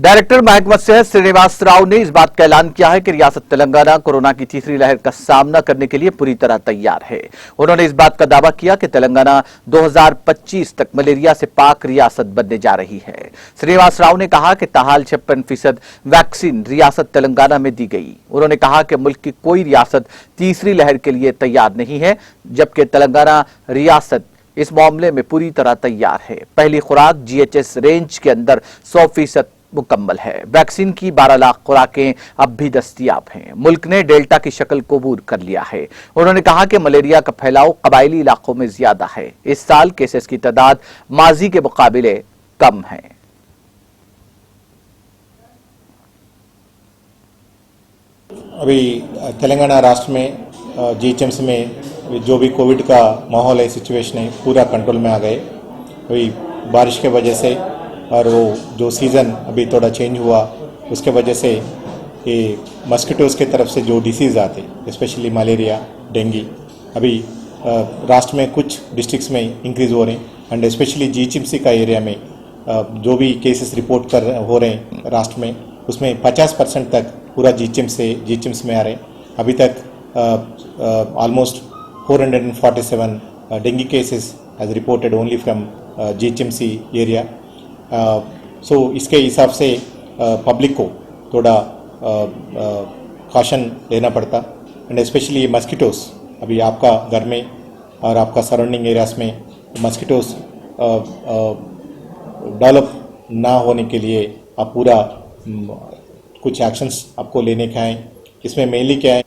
Director महकमा सेहत श्रीनिवास राव ने इस बात का ऐलान किया है कि रियासत तेलंगाना कोरोना की तीसरी लहर का सामना करने के लिए पूरी तरह तैयार है। उन्होंने इस बात का दावा किया कि तेलंगाना 2025 तक मलेरिया से पाक रियासत बनने जा रही है। श्रीनिवास राव ने कहा कि ताहाल 56% वैक्सीन रियासत तेलंगाना में दी गई। उन्होंने कहा कि मुल्क की कोई रियासत तीसरी लहर के लिए तैयार नहीं है, जबकि तेलंगाना रियासत इस मामले में पूरी तरह तैयार है। पहली खुराक जीएचएस रेंज के अंदर 100% मुकम्मल है। वैक्सीन की 12 लाख खुराकें अब भी दस्तयाब हैं। मुल्क ने डेल्टा की शक्ल कबूल कर लिया है। उन्होंने कहा कि मलेरिया का फैलाव कबायली इलाकों में ज्यादा है। इस साल केसेस की तादाद माजी के मुकाबले कम है। अभी तेलंगाना राष्ट्र में जीएचएमसी में जो भी कोविड का माहौल है, सिचुएशन है, पूरा कंट्रोल में आ गए। अभी बारिश के वजह से और वो जो सीज़न अभी थोड़ा चेंज हुआ उसके वजह से ये मस्किटोज़ के तरफ से जो डिसीज़ आते, स्पेशली मलेरिया, डेंगू, अभी राष्ट्र में कुछ डिस्ट्रिक्ट्स में इंक्रीज़ हो रहे हैं एंड स्पेशली जीएचएमसी का एरिया में जो भी केसेस रिपोर्ट हो रहे हैं राष्ट्र में, उसमें 50% तक पूरा जीएचएमसी में आ रहे हैं। अभी तक almost 447 dengue cases has reported only from GHMC area. So इसके हिसाब से पब्लिक को थोड़ा कॉशन लेना पड़ता एंड स्पेशली मस्किटोज़, अभी आपका घर में और आपका सराउंडिंग एरियाज में मस्किटोज़ डेवलप ना होने के लिए आप पूरा कुछ एक्शंस आपको लेने का है। इसमें मेनली क्या है